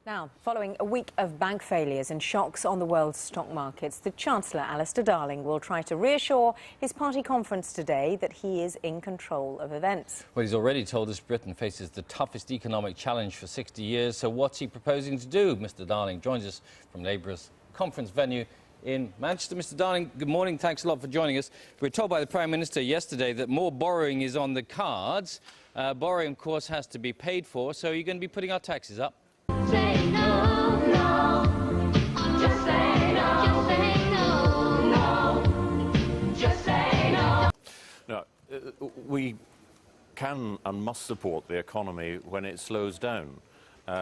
Now, following a week of bank failures and shocks on the world's stock markets, the Chancellor, Alistair Darling, will try to reassure his party conference today that he is in control of events. Well, he's already told us Britain faces the toughest economic challenge for 60 years. So what's he proposing to do? Mr. Darling joins us from Labour's conference venue in Manchester. Mr. Darling, good morning. Thanks a lot for joining us. We were told by the Prime Minister yesterday that more borrowing is on the cards. Borrowing, of course, has to be paid for. So are you going to be putting our taxes up? Say no, no, just say no, just say no, no, just say no. No, we can and must support the economy when it slows down. You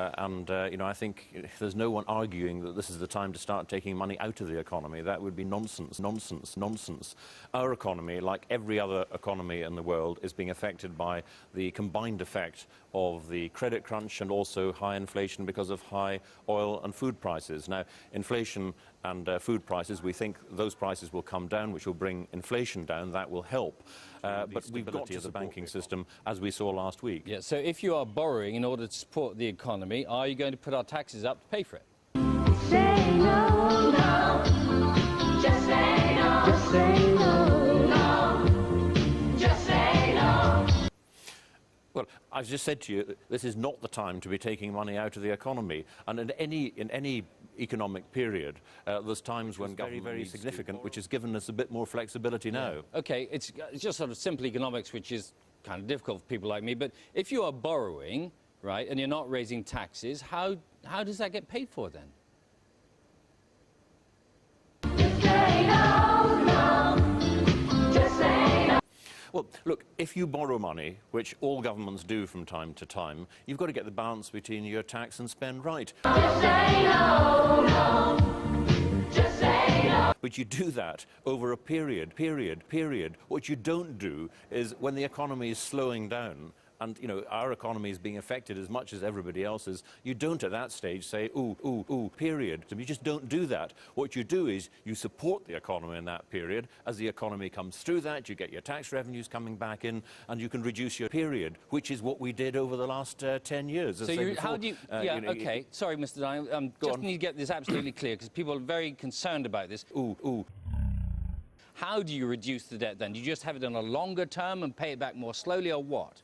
know, I think there's no one arguing that this is the time to start taking money out of the economy. That would be nonsense, nonsense, nonsense. Our economy, like every other economy in the world, is being affected by the combined effect of the credit crunch and also high inflation because of high oil and food prices. Now, inflation and food prices, we think those prices will come down, which will bring inflation down. That will help. But we've got to the banking system, as we saw last week. Yeah, so if you are borrowing in order to support the economy, are you going to put our taxes up to pay for it? Say no, no, just say no, just say no, no, just say no. Well, I've just said to you, this is not the time to be taking money out of the economy. And in any economic period, there's times when government very significant, which has given us a bit more flexibility now. OK, it's just sort of simple economics, which is kind of difficult for people like me. But if you are borrowing, right, and you're not raising taxes, how does that get paid for then? Just say no, no, just say no. Well, look, if you borrow money, which all governments do from time to time, you've got to get the balance between your tax and spend right. Just say no, no, just say no. But you do that over a period. What you don't do is when the economy is slowing down, and, you know, our economy is being affected as much as everybody else's, you don't at that stage say, ooh, period. You just don't do that. What you do is you support the economy in that period. As the economy comes through that, you get your tax revenues coming back in, and you can reduce your period, which is what we did over the last 10 years. So how do you... yeah, OK. Sorry, Mr. Darling. Just need to get this absolutely clear, because people are very concerned about this. How do you reduce the debt, then? Do you just have it on a longer term and pay it back more slowly, or what?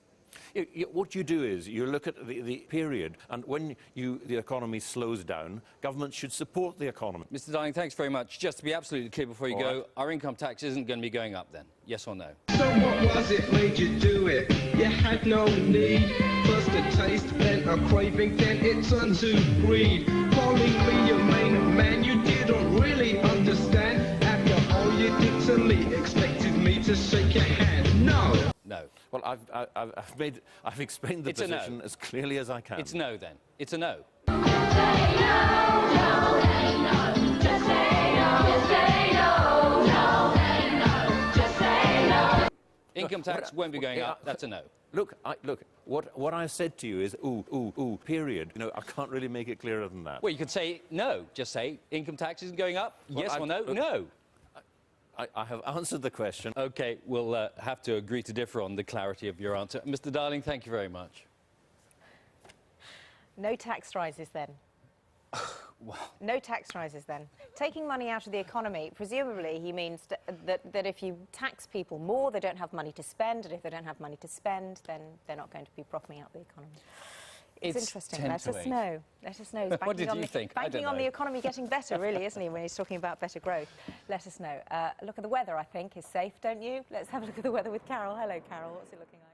What you do is you look at the period, and when the economy slows down, governments should support the economy. Mr. Darling, thanks very much. Just to be absolutely clear before you go, our income tax isn't going to be going up then? Yes or no? So what was it made you do it? You had no need. First a taste, then a craving, then it turned to greed. Calling me your main man, you didn't really understand. After all you did to me, expected me to shake your hand. No. No. Well, I've explained the position no. as clearly as I can. It's no, then. It's a no. Just say no, no, no, just say no, just say no, no, no, just say no. Income tax won't be going up. That's a no. Look, what I said to you is period. You know, I can't really make it clearer than that. Well, you could say no. Just say income tax isn't going up. Well, yes or no? No. I have answered the question. OK, we'll have to agree to differ on the clarity of your answer. Mr. Darling, thank you very much. No tax rises then. Wow. No tax rises then. Taking money out of the economy, presumably he means that if you tax people more, they don't have money to spend, and if they don't have money to spend, then they're not going to be propping up the economy. It's interesting. Let us know. Let us know. What did you think? Banking on the economy getting better, really, isn't he, when he's talking about better growth? Let us know. Look at the weather, I think, is safe, don't you? Let's have a look at the weather with Carol. Hello, Carol. What's it looking like?